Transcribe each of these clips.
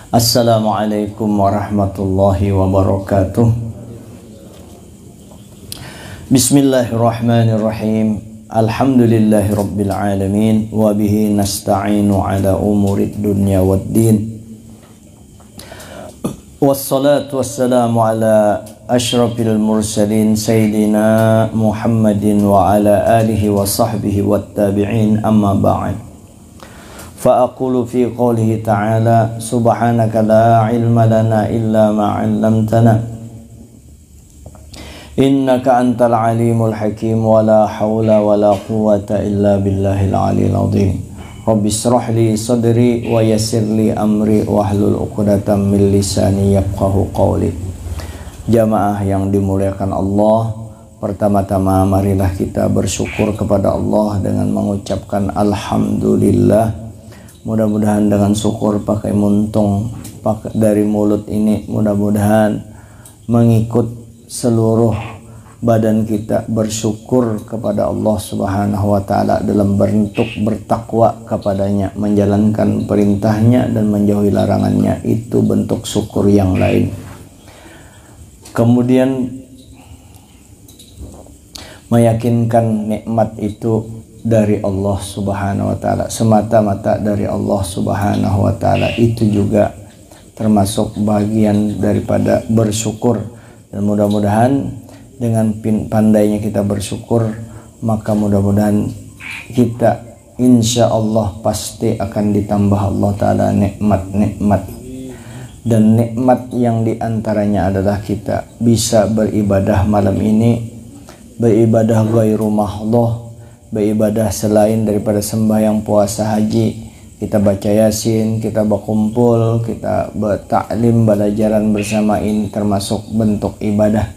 Assalamualaikum warahmatullahi wabarakatuh. Bismillahirrahmanirrahim. Alhamdulillahi rabbil alamin. Wa bihi nasta'inu ala umurid dunya waddin. Wassalatu wassalamu ala ashrafil mursalin Sayyidina Muhammadin wa ala alihi wa sahbihi wattabi'in, amma ba'd. Fa'aqulu fi qawlihi ta'ala subhanaka la ilma lana illa ma 'allamtana innaka antal alimul hakim wa la hawla wa la quwwata illa billahil aliyil azim. Rabbi shrah li sadri wa yassir li amri wahlul 'uqdatam min lisani yafqahu qawli. Jamaah yang dimuliakan Allah, pertama-tama marilah kita bersyukur kepada Allah dengan mengucapkan alhamdulillah. Mudah-mudahan dengan syukur pakai muntung dari mulut ini, mudah-mudahan mengikut seluruh badan kita bersyukur kepada Allah Subhanahu wa ta'ala dalam bentuk bertakwa kepadanya, menjalankan perintahnya dan menjauhi larangannya. Itu bentuk syukur yang lain. Kemudian meyakinkan nikmat itu dari Allah Subhanahu wa ta'ala, semata-mata dari Allah Subhanahu wa ta'ala, itu juga termasuk bagian daripada bersyukur. Dan mudah-mudahan dengan pandainya kita bersyukur, maka mudah-mudahan kita insya Allah pasti akan ditambah Allah ta'ala nikmat-nikmat. Dan nikmat yang diantaranya adalah kita bisa beribadah malam ini, beribadah ghairu mahdhah, beribadah selain daripada sembahyang, puasa, haji. Kita baca yasin, kita berkumpul, kita bertaklim, belajaran bersama, ini termasuk bentuk ibadah.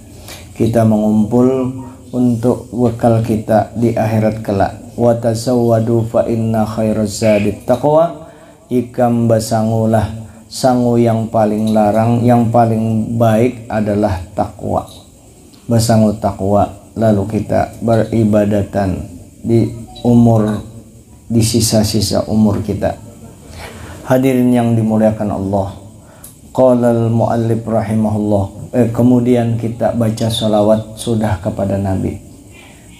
Kita mengumpul untuk bekal kita di akhirat kelak. Wa tasawwadu fa inna khairaz zadit taqwa. Ikam basangulah, sangu yang paling larang, yang paling baik adalah takwa. Basangu takwa, lalu kita beribadatan di sisa-sisa umur kita. Hadirin yang dimuliakan Allah, qala al-muallif rahimahullah, kemudian kita baca salawat sudah kepada Nabi.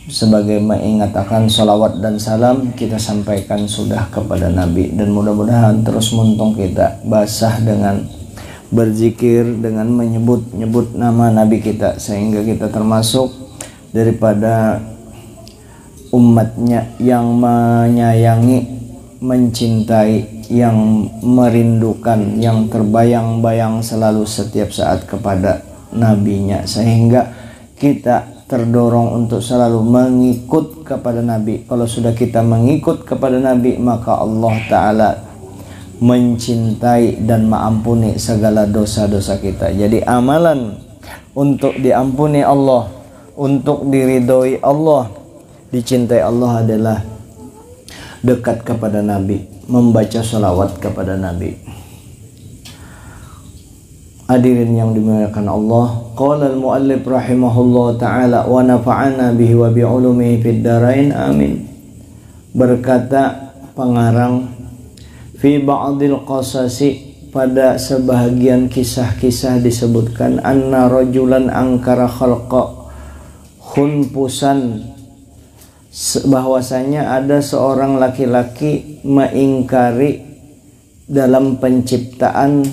Sebagai mengingatkan salawat dan salam kita sampaikan sudah kepada Nabi. Dan mudah-mudahan terus muntung kita basah dengan berzikir, dengan menyebut nama Nabi kita, sehingga kita termasuk daripada umatnya yang menyayangi, mencintai, yang merindukan, yang terbayang-bayang selalu setiap saat kepada nabinya, sehingga kita terdorong untuk selalu mengikut kepada Nabi. Kalau sudah kita mengikut kepada Nabi, maka Allah Ta'ala mencintai dan mengampuni segala dosa-dosa kita. Jadi amalan untuk diampuni Allah, untuk diridhoi Allah, dicintai Allah adalah dekat kepada Nabi, membaca salawat kepada Nabi. Hadirin yang dimuliakan Allah, qala al-muallif rahimahullah ta'ala wa nafa'ana bihi wa bi'ulumihi fid darain, amin. Berkata pengarang, fi ba'dil qasasi, pada sebahagian kisah-kisah disebutkan, anna rajulan angkara khalqa khunpusan, bahwasanya ada seorang laki-laki mengingkari dalam penciptaan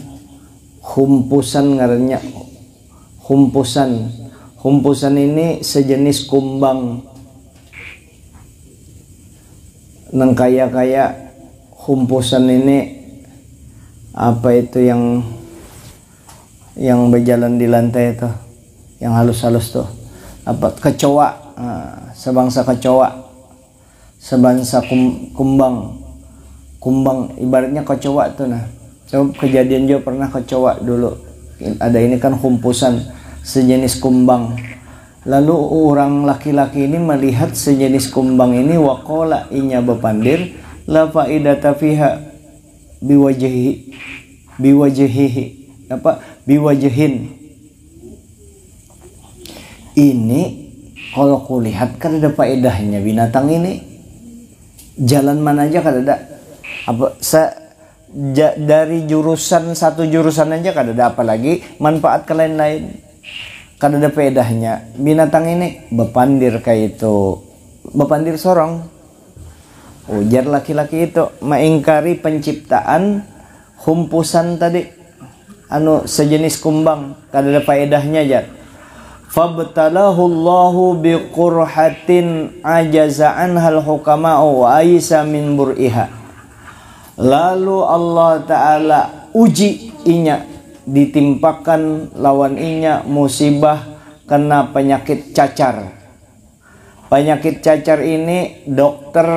humpusan, ngarannya humpusan. Humpusan ini sejenis kumbang, nang kaya humpusan ini apa itu yang berjalan di lantai itu, yang halus-halus tuh, apa, kecoa. Sebangsa kecoa, sebangsa kumbang ibaratnya kecoa tuh. Nah, coba kejadian juga pernah kecoa dulu. Ada ini kan humpusan sejenis kumbang. Lalu orang laki-laki ini melihat sejenis kumbang ini, waqala, inya bepandir, la faidata fiha biwajhin. Ini kalau kulihat kan ada faedahnya binatang ini. Jalan mana aja kan ada. Apa dari jurusan satu jurusan aja kada ada apa lagi manfaat ke lain-lain, kada ada faedahnya. Binatang ini bepandir kayak itu, bepandir sorong. Ujar laki-laki itu mengingkari penciptaan humpusan tadi, sejenis kumbang, kada ada faedahnya jar. Fabtalahu Allahu biqurhatin ajaza anhal hukama'u wa aisa min bur'iha. Lalu Allah Ta'ala uji inya, ditimpakan lawan inya musibah kena penyakit cacar. Penyakit cacar ini dokter,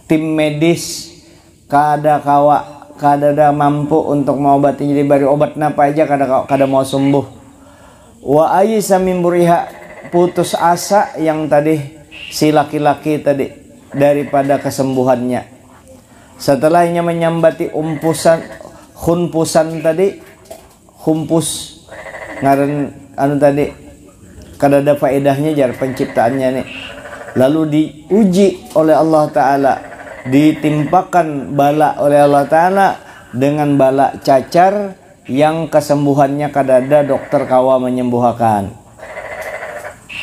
tim medis kada mampu untuk mengobati, jadi bari obat napa aja kada mau sembuh. Wa aisa min buriha, putus asa yang tadi si laki-laki tadi daripada kesembuhannya. Setelah inya menyambati humpusan tadi, humpus ngaran tadi kada ada faedahnya jar penciptaannya nih. Lalu diuji oleh Allah Ta'ala, ditimpakan bala oleh Allah Ta'ala dengan bala cacar yang kesembuhannya kada ada dokter kawa menyembuhkan,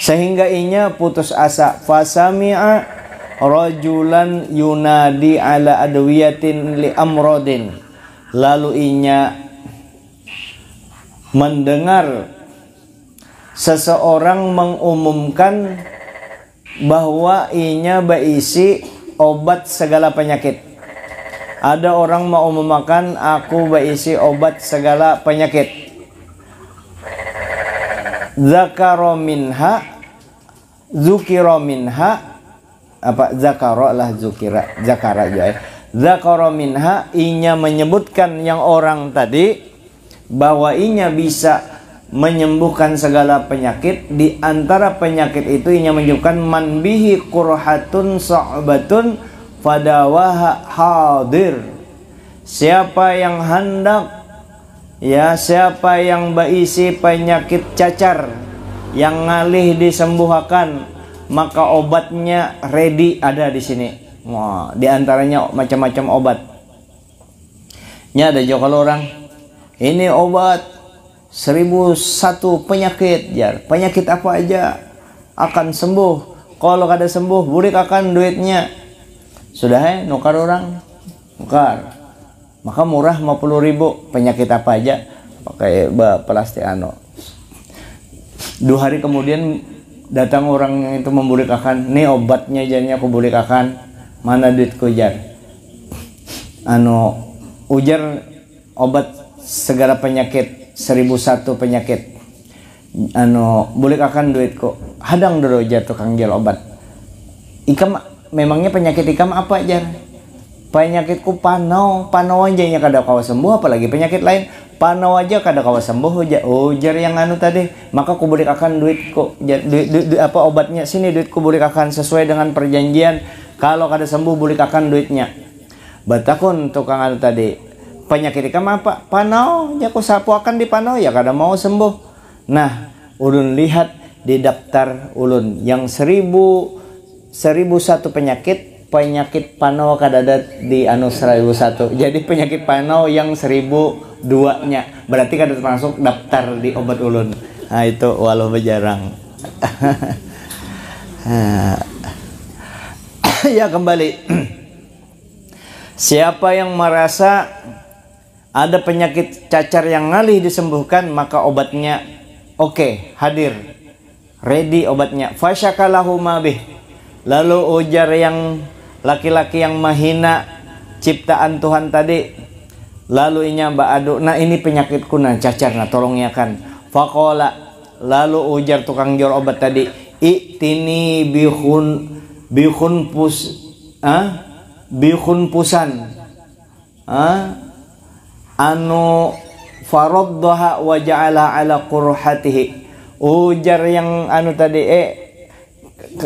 sehingga inya putus asa. Fasami'a rajulan yunadi ala adwiyatin li amrodin. Lalu inya mendengar seseorang mengumumkan bahwa inya berisi obat segala penyakit. Ada orang mau memakan, aku berisi obat segala penyakit. Zakaro minha, zukiro minha, apa zakaro lah zukira, zakara juga. Zakaro minha, inya menyebutkan yang orang tadi bahwa inya bisa menyembuhkan segala penyakit. Di antara penyakit itu inya menyebutkan man bihi qurhatun sa'batun fadawaha hadir. Siapa yang hendak, ya, siapa yang berisi penyakit cacar yang ngalih disembuhkan, maka obatnya ready ada di sini. Wah, di antaranya macam-macam obat. Nya ada juga kalau orang ini obat 1001 penyakit jar. Penyakit apa aja akan sembuh. Kalau kada sembuh, burik akan duitnya. Sudah nukar orang, nukar. Maka murah 50.000. Penyakit apa aja pakai plastik 2 hari kemudian datang orang yang itu memburikakan, nih obatnya jadinya aku burikakan, mana duitku jar. Ujar obat segala penyakit 1001 penyakit. Burikakan duitku. Hadang dulu jar tukang jual obat. Ikam memangnya penyakit ikam apa jar? Penyakitku panau aja yang kada kawa sembuh, apalagi penyakit lain. Panau aja kada kawa sembuh ujar yang tadi, maka ku burikakan duitku, apa obatnya sini, duitku burikakan sesuai dengan perjanjian. Kalau kada sembuh burikakan duitnya. Batakun tukang tadi, penyakit ikam apa? Panau, ya ku sapu akan di panau, ya kada mau sembuh. Nah, ulun lihat di daftar ulun yang 1001 penyakit panau kada ada di 1001. Jadi penyakit panau yang 1002-nya berarti kada termasuk daftar di obat ulun. Nah itu walau bejarang. Ya kembali. Siapa yang merasa ada penyakit cacar yang ngalih disembuhkan, maka obatnya oke, hadir, ready obatnya. Fasyakalahu mabih. Lalu ujar yang laki-laki yang menghina ciptaan Tuhan tadi, lalu inya ba'adu, nah ini penyakitku nah cacar, nah tolong ya kan. Faqala, lalu ujar tukang jual obat tadi, i'tini bihun pusan faraddaha wa ja'ala ala qurhatihi. Ujar yang tadi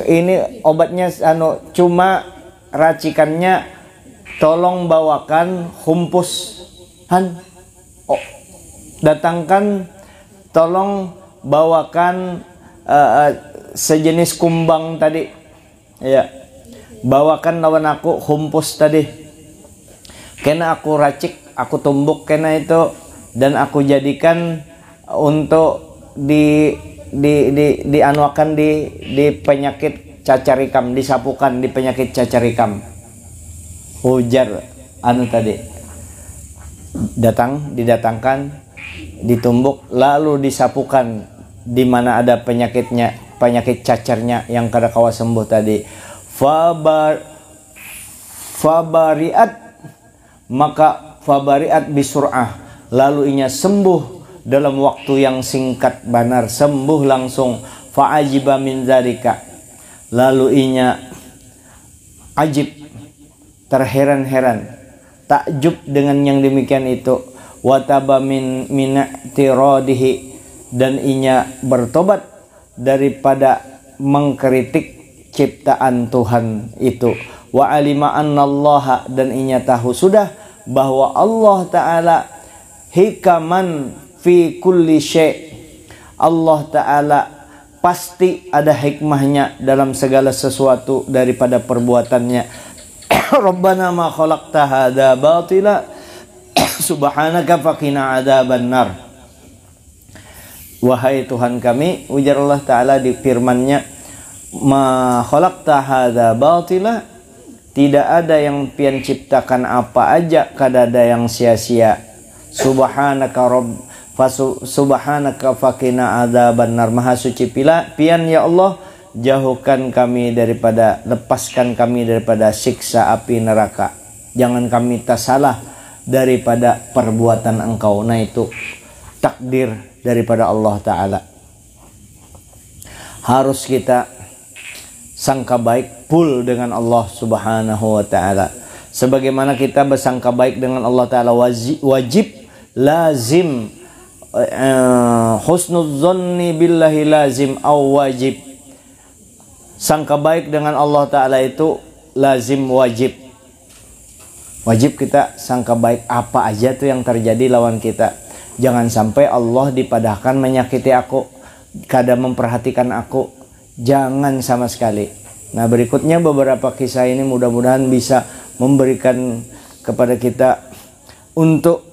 ini obatnya cuma racikannya, tolong bawakan humpusan, datangkan, tolong bawakan sejenis kumbang tadi, ya, bawakan lawan aku humpus tadi. kena aku racik, aku tumbuk kena itu, dan aku jadikan untuk dianuakan di penyakit cacarikam, disapukan di penyakit cacarikam. Ujar anu tadi, didatangkan, ditumbuk, lalu disapukan di mana ada penyakitnya, penyakit cacarnya yang kada kawa sembuh tadi. Fabariat, maka fabariat bisur'ah, lalu inya sembuh dalam waktu yang singkat banar, sembuh langsung. Fa'ajiba min dzalika, lalu inya ajib, terheran-heran, takjub dengan yang demikian itu. Wataba min i'tiradihi, dan inya bertobat daripada mengkritik ciptaan Tuhan itu. Wa alima annallaha, dan inya tahu sudah bahwa Allah Ta'ala hikaman fi kulli syai', Allah Ta'ala pasti ada hikmahnya dalam segala sesuatu daripada perbuatannya. Rabbana ma khalaqta hadza batila subhanaka faqina adzabannar. Wahai Tuhan kami, ujar Allah Ta'ala di firman-Nya, ma khalaqta hadza batila, tidak ada yang pian ciptakan apa aja, kada ada yang sia-sia. Subhanaka rabb, subhanaka faqina adzabannar, maha suci pian ya Allah, jauhkan kami daripada, lepaskan kami daripada siksa api neraka. Jangan kami tersalah daripada perbuatan Engkau. Nah, itu takdir daripada Allah Ta'ala. Harus kita sangka baik full dengan Allah Subhanahu wa Ta'ala. Sebagaimana kita bersangka baik dengan Allah Ta'ala, wajib lazim, husnudzonni billahi lazim au wajib. Sangka baik dengan Allah Ta'ala itu lazim, wajib. Wajib kita sangka baik apa aja tuh yang terjadi lawan kita. Jangan sampai Allah dipadahkan menyakiti aku, kada memperhatikan aku. Jangan sama sekali. Nah, berikutnya beberapa kisah ini mudah-mudahan bisa memberikan kepada kita untuk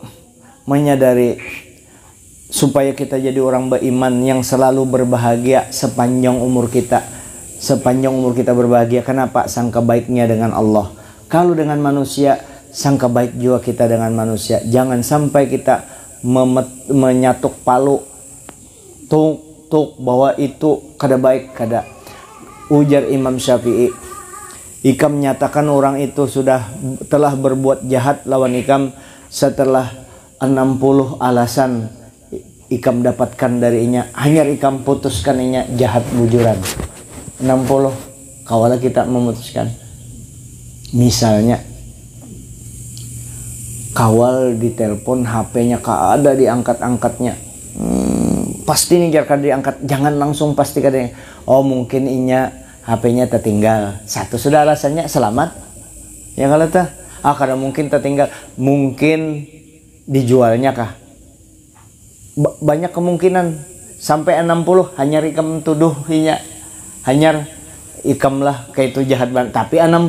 menyadari supaya kita jadi orang beriman yang selalu berbahagia sepanjang umur kita. Sepanjang umur kita berbahagia. Kenapa? Sangka baiknya dengan Allah. Kalau dengan manusia, sangka baik juga kita dengan manusia. Jangan sampai kita menyatuk palu tuk bahwa itu kada baik, kada. Ujar Imam Syafi'i, ikam menyatakan orang itu telah berbuat jahat lawan ikam setelah 60 alasan ikam dapatkan darinya, hanya ikam putuskan inya jahat bujuran. 60 kawala kita memutuskan. Misalnya kawal ditelepon, HP-nya ada diangkat-angkatnya, pasti nih jarkan diangkat, jangan langsung pasti kadang, oh mungkin inya HP-nya tertinggal, satu sudah alasannya selamat ya, kalau tah kada mungkin tertinggal, mungkin dijualnya kah, banyak kemungkinan. Sampai 60 hanya ikam tuduh inya, hanya ikam lah kayak itu jahat banget, tapi 60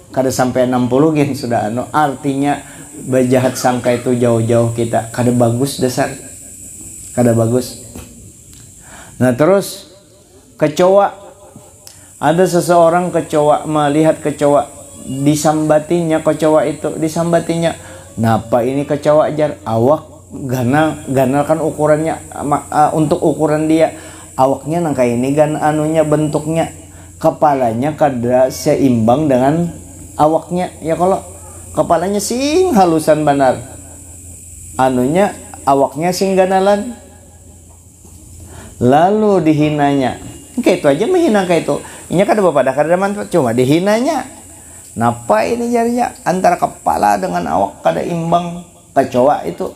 kada sampai 60 gin sudah artinya berjahat sangka itu jauh-jauh kita, kada bagus dasar, kada bagus. Nah, terus kecoa, ada seseorang kecoa, melihat kecoa, disambatinya kecoa itu, disambatinya, napa ini kecoa jar, awak ganal kan ukurannya, untuk ukuran dia awaknya nangka ini gan anunya bentuknya, kepalanya kada seimbang dengan awaknya ya, kalau kepalanya sing halusan benar, anunya awaknya sing ganalan, lalu dihinanya kayak itu aja, menghina kayak itu ini kada bapak kada manfaat, cuma dihinanya. Napa ini jarinya antara kepala dengan awak kada imbang, kecoa itu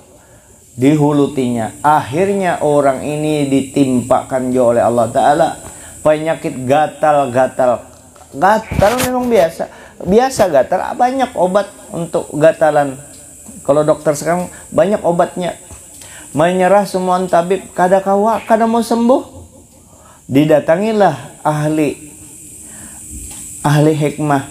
dihulutinya. Akhirnya orang ini ditimpakan oleh Allah Ta'ala penyakit gatal memang biasa gatal, banyak obat untuk gatalan. Kalau dokter sekarang banyak obatnya. Menyerah semua tabib, kada mau sembuh. Didatangilah ahli hikmah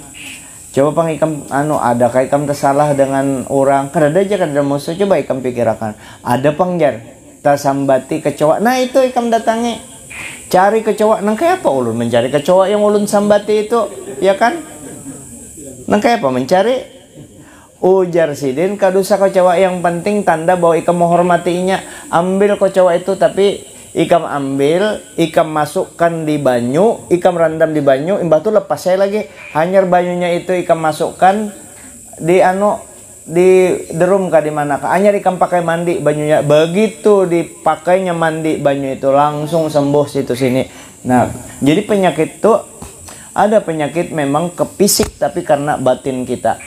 Coba pang ikam ada kah ikam tersalah dengan orang kada aja kada musuh, coba ikam pikirkan ada pang jar tasambati kecoa, nah itu ikam datangi cari kecoa, nang kayak apa ulun mencari kecoa yang ulun sambati itu, ya kan, nang kayak apa mencari. Ujar sidin kadusa kecoa, yang penting tanda bahwa ikam menghormatinya. Ambil kecoa itu, tapi ikam ambil, ikam masukkan di banyu, ikam rendam di banyu, imbah tu lepas saya lagi. Hanyar banyunya itu ikam masukkan di di derum kah di mana kah. Hanyar ikam pakai mandi banyunya. Begitu dipakainya mandi banyu itu langsung sembuh situ sini. Nah, jadi penyakit itu ada penyakit memang ke fisik tapi karena batin kita.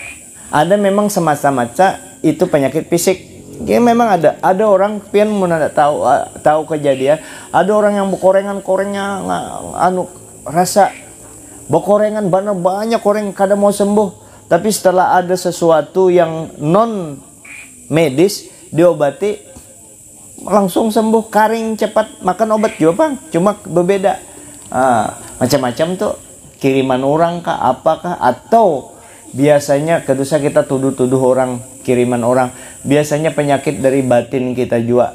Ada memang semata-mata itu penyakit fisik. Ya memang ada orang pian mun ada tahu kejadian, ada orang yang bekorengan-korengnya rasa bekorengan banyak koreng kada mau sembuh, tapi setelah ada sesuatu yang non medis diobati langsung sembuh, karing cepat, makan obat juga Bang, cuma berbeda. Macam-macam tuh kiriman orang kah apakah, atau biasanya kedusa kita tuduh-tuduh orang, kiriman orang. Biasanya penyakit dari batin kita juga.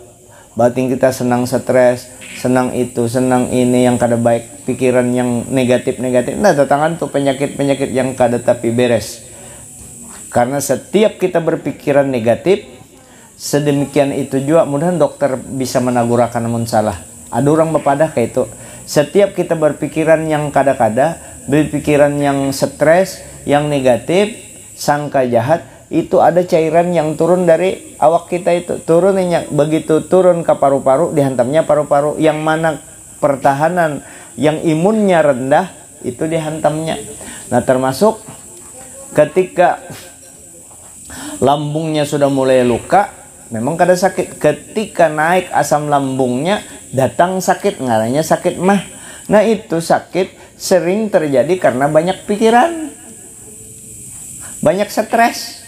Batin kita senang stres, senang itu, senang ini yang kada baik, pikiran yang negatif-negatif. Nah, datangan tuh penyakit-penyakit yang kada tapi beres. Karena setiap kita berpikiran negatif, sedemikian itu juga mudahan dokter bisa menagurakan namun salah. Ada orang bepadah kayak itu. Setiap kita berpikiran yang kada-kada, berpikiran yang stres, yang negatif, sangka jahat, itu ada cairan yang turun dari awak kita itu. Turunnya begitu turun ke paru-paru, dihantamnya paru-paru. Yang mana pertahanan yang imunnya rendah, itu dihantamnya. Nah, termasuk ketika lambungnya sudah mulai luka, memang kada sakit. Ketika naik asam lambungnya, datang sakit, ngaranya sakit mah. Nah, itu sakit sering terjadi karena banyak pikiran, banyak stres,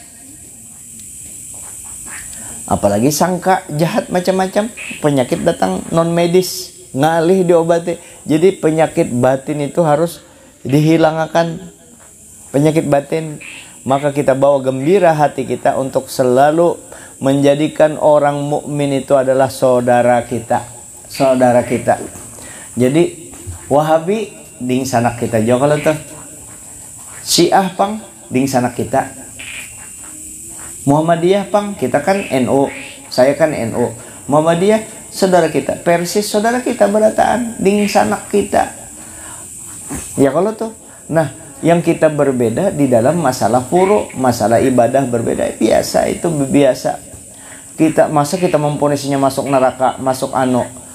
apalagi sangka jahat macam-macam. Penyakit datang non medis, ngalih diobati. Jadi penyakit batin itu harus dihilangkan, penyakit batin. Maka kita bawa gembira hati kita untuk selalu menjadikan orang mukmin itu adalah saudara kita, saudara kita. Jadi Wahabi ding sanak kita jo kalau tuh, Syiah pang ding sanak kita, Muhammadiyah pang kita kan NU, saya kan NU, Muhammadiyah saudara kita, Persis saudara kita, berataan ding sanak kita. Ya kalau tuh. Nah, yang kita berbeda di dalam masalah furu, masalah ibadah berbeda, biasa, itu biasa. Masa kita mempunisinya masuk neraka, masuk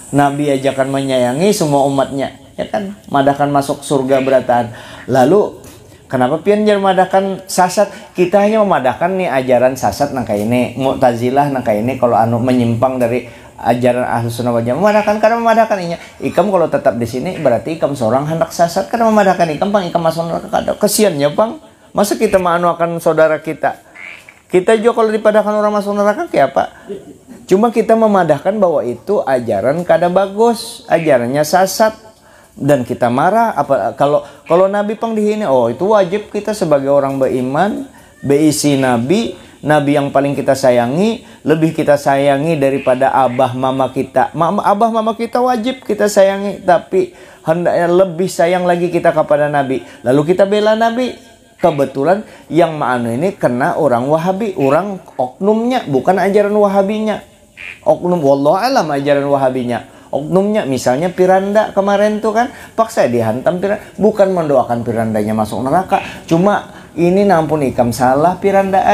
Nabi ajakan menyayangi semua umatnya, ya kan, madahkan masuk surga berataan. Lalu kenapa pian jar madahkan sasat? Kita hanya memadahkan nih ajaran sasat nang kayak ini, Mu'tazilah nang kayak ini, kalau menyimpang dari ajaran Ahlus Sunnah wal Jamaah, memadahkan karena memadahkan inya. Ikam kalau tetap di sini berarti ikam seorang hendak sasat karena memadahkan ikam pang, ikam masuk neraka. Kesian ya Bang. Masa kita akan saudara kita? Kita juga kalau dipadahkan orang masuk neraka kayak apa? Cuma kita memadahkan bahwa itu ajaran kada bagus, ajarannya sasat, dan kita marah. Apa kalau Nabi pang dihina, oh itu wajib kita sebagai orang beriman, beisi Nabi yang paling kita sayangi, lebih kita sayangi daripada abah mama kita. Abah mama kita wajib kita sayangi, tapi hendaknya lebih sayang lagi kita kepada Nabi. Lalu kita bela Nabi. Kebetulan yang ini kena orang Wahabi, orang oknumnya, bukan ajaran Wahabinya. Oknum, wallahu alam ajaran Wahabinya. Oknumnya, misalnya Piranda kemarin tuh kan, paksa dihantam Piranda, bukan mendoakan Pirandanya masuk neraka. Cuma ini nampun ikam salah Piranda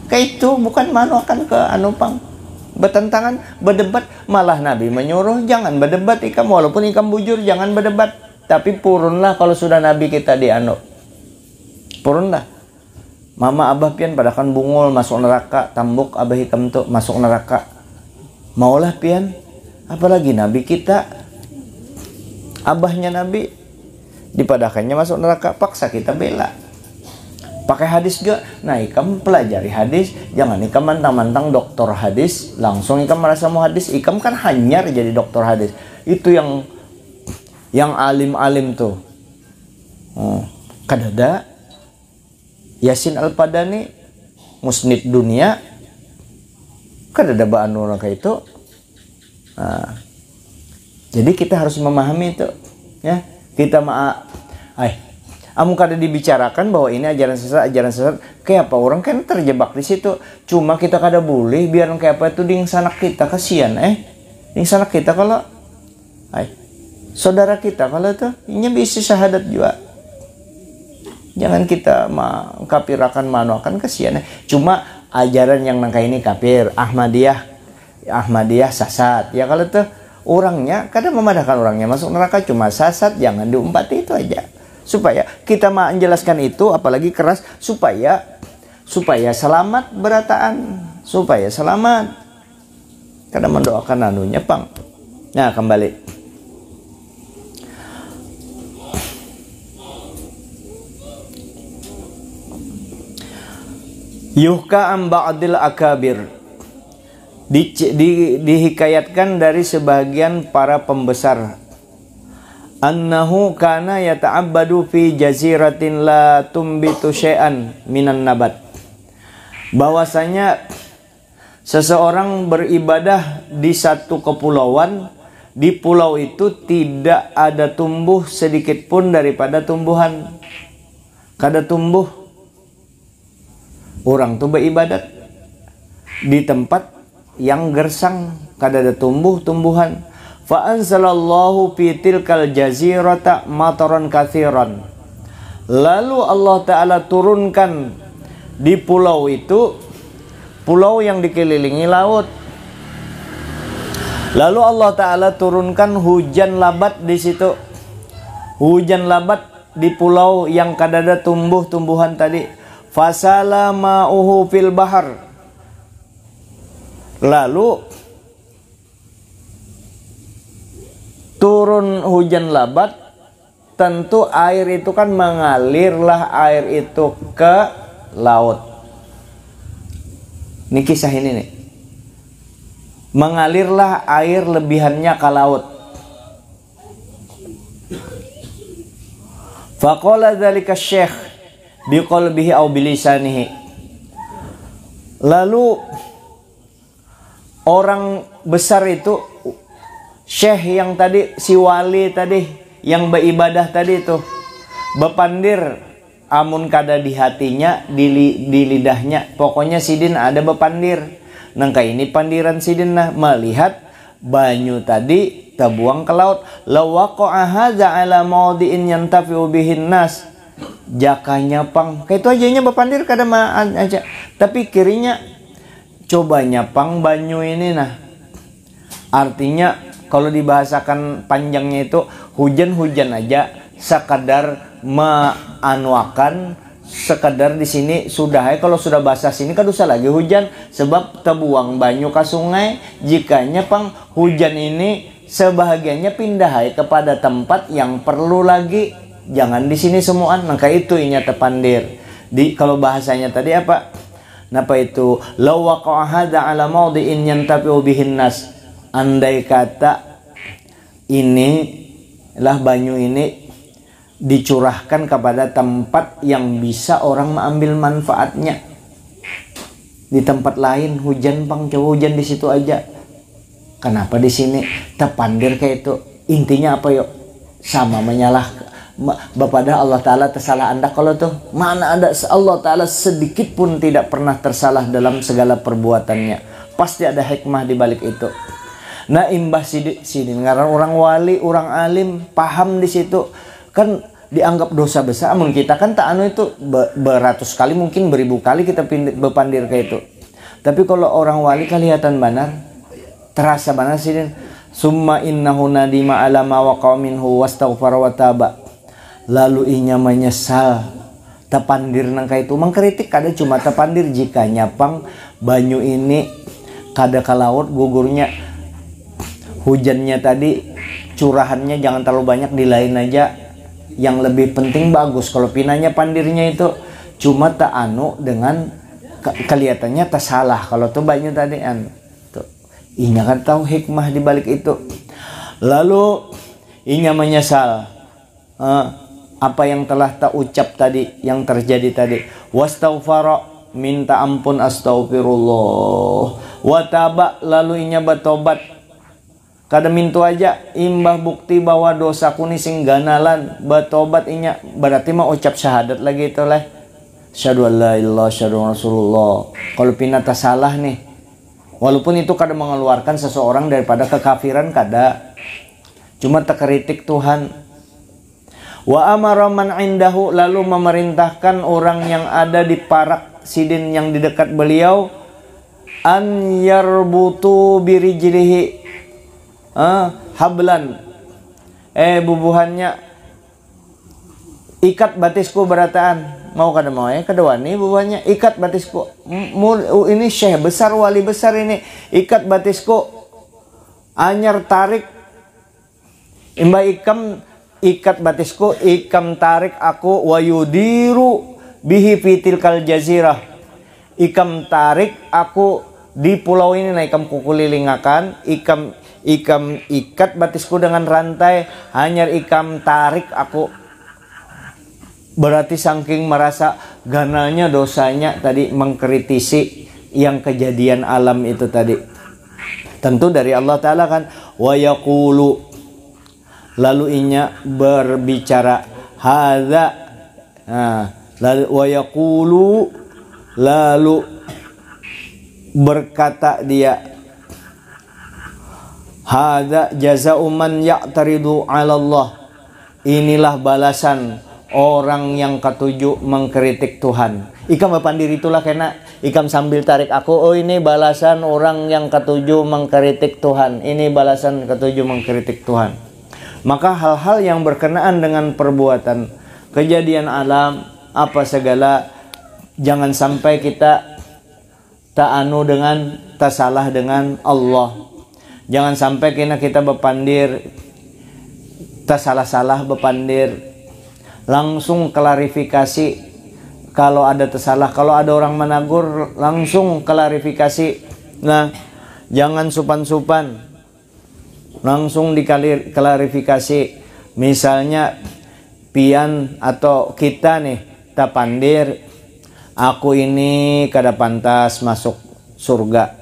kayak itu, bukan manokan ke pang bertentangan, berdebat. Malah Nabi menyuruh jangan berdebat ikam, walaupun ikam bujur jangan berdebat, tapi purunlah kalau sudah Nabi kita purunlah. Mama abah pian padahkan bungul masuk neraka, tambuk abah ikam tuh masuk neraka, maulah pian, apalagi Nabi kita, abahnya Nabi dipadahkannya masuk neraka, paksa kita bela. Pakai hadis juga. Nah, ikam pelajari hadis, jangan ikam mantang-mantang doktor hadis, langsung ikam merasa mau hadis. Ikam kan hanyar jadi doktor hadis. Itu yang alim-alim tuh. Kadada Yasin Al-Padani musnid dunia kan ada baan orang kayak itu. Nah, jadi kita harus memahami itu ya. Kita amun kada dibicarakan bahwa ini ajaran sesat, kayak apa orang kan terjebak di situ. Cuma kita kada boleh biar kayak apa itu ding sanak kita, kasihan ding sanak kita kalau saudara kita kalau itu ini bisa syahadat juga. Jangan kita kafirakan manuakan, kasihan. Cuma ajaran yang nangka ini kafir, Ahmadiyah sasat. Ya kalau tuh orangnya kadang memadahkan orangnya masuk neraka cuma sasat, jangan diumpati itu aja. Supaya kita menjelaskan itu apalagi keras supaya selamat berataan, supaya selamat. Kadang mendoakan anunya pang. Nah, kembali. Yuhka am ba'dil akabir, dihikayatkan dari sebagian para pembesar, annahu kana yata'abbadu fi jaziratin la tumbitu syai'an minan nabat, bahwasanya seseorang beribadah di satu kepulauan, di pulau itu tidak ada tumbuh sedikit pun daripada tumbuhan, kada tumbuh. Orang tuh beribadat di tempat yang gersang, kada ada tumbuhan. Fa anzalallahu fi tilkal jazirata mataran katsiran. Lalu Allah Ta'ala turunkan di pulau itu, pulau yang dikelilingi laut. Lalu Allah Ta'ala turunkan hujan labat di situ. Hujan labat di pulau yang kada ada tumbuhan tadi. Fasala ma'uhu fil bahar. Lalu turun hujan labat, tentu air itu kan mengalirlah air itu ke laut. Ini kisah ini nih. Mengalirlah air lebihannya ke laut. Faqala dzalika syekh biqalbihi aw bilisanihi. Lalu orang besar itu, syekh yang tadi, si wali tadi yang beribadah tadi itu, bepandir amun kada di hatinya, di lidahnya, pokoknya sidin ada bepandir. Nangka ini pandiran sidin nah, melihat banyu tadi terbuang ke laut. Lawaqa'a hadza ala mawdi'in yantafi'u bihin nas. Jakanya pang kayak itu aja bepandir kada aja, tapi kirinya cobanya pang banyu ini nah, artinya kalau dibahasakan panjangnya itu hujan aja sekadar meanuakan, sekadar di sini sudah kalau sudah basah sini kan usah lagi hujan sebab terbuang banyu ke sungai. Jikanya pang hujan ini sebahagiannya pindah kepada tempat yang perlu lagi, jangan di sini semuaan. Maka itu inya tepandir. Kalau bahasanya tadi apa? Napa itu? Law waqa'a hadza 'ala mawdi'in yantafi'u bihin nas. Andai kata ini lah banyu ini dicurahkan kepada tempat yang bisa orang mengambil manfaatnya. Di tempat lain hujan pang, coba hujan di situ aja. Kenapa di sini tepandir kayak itu? Intinya apa yuk? Sama menyalahkan. Bapada Allah Ta'ala tersalah anda kalau tuh mana ada Allah Ta'ala sedikit pun tidak pernah tersalah dalam segala perbuatannya. Pasti ada hikmah di balik itu. Nah imbah sidin ngaran orang wali, orang alim paham di situ kan dianggap dosa besar. Amun kita kan tak anu itu beratus kali mungkin beribu kali kita bepandir kayak itu. Tapi kalau orang wali kelihatan benar, terasa benar sidin. Summa innahu nadima ala ma waqa'a minhu wastaghfara wa taba. Lalu inya menyesal tepandir nangka itu mengkritik kada cuma tepandir jika nyapang banyu ini kada ke laut gugurnya, hujannya tadi curahannya jangan terlalu banyak, di lain aja yang lebih penting bagus. Kalau pinanya pandirnya itu cuma tak anu dengan kelihatannya tersalah kalau tuh banyu tadi tuh inya kan tahu hikmah di balik itu. Lalu inya menyesal apa yang telah tak ucap tadi, yang terjadi tadi. Wastaghfara, minta ampun, astagfirullah. Wataba, lalu inya bertobat. Kada mintu aja imbah bukti bahwa dosaku ni sing ganalan, bertobat inya, berarti mah ucap syahadat lagi itu lah. Asyhadu an la ilaha illallah Rasulullah. Kalau pinata salah nih, walaupun itu kada mengeluarkan seseorang daripada kekafiran, kada, cuma terkritik Tuhan. Wa amara man indahu, lalu memerintahkan orang yang ada di parak sidin yang di dekat beliau, an yarbutu birijlihi, hablan, bubuhannya, ikat batisku berataan. Mau kada mau kedua nih bubuhannya, ikat batisku. Ini syekh besar, wali besar ini, ikat batisku, anyar tarik, imba ikam, ikat batisku, ikam tarik aku, wayudiru bihi fitil kal jazirah, ikam tarik aku di pulau ini, nah ikam kukulilingakan, ikam ikat batisku dengan rantai, hanya ikam tarik aku. Berarti saking merasa gananya dosanya tadi, mengkritisi yang kejadian alam itu tadi. Tentu dari Allah Ta'ala kan, wa yaqulu, lalu inya berbicara, hadza, lalu wa yaqulu, lalu berkata dia, hadza jazaa'u man ya'taridu 'ala Allah, inilah balasan orang yang ketujuh mengkritik Tuhan. Ikam bapandir itulah kena ikam sambil tarik aku, oh ini balasan orang yang ketujuh mengkritik Tuhan, ini balasan ketujuh mengkritik Tuhan. Maka hal-hal yang berkenaan dengan perbuatan, kejadian alam, apa segala, jangan sampai kita tak salah dengan Allah. Jangan sampai kita berpandir tak salah-salah berpandir. Langsung klarifikasi kalau ada tersalah, kalau ada orang menegur langsung klarifikasi. Nah, jangan supan-supan, langsung diklarifikasi. Misalnya pian atau kita nih tak pandir, aku ini kada pantas masuk surga,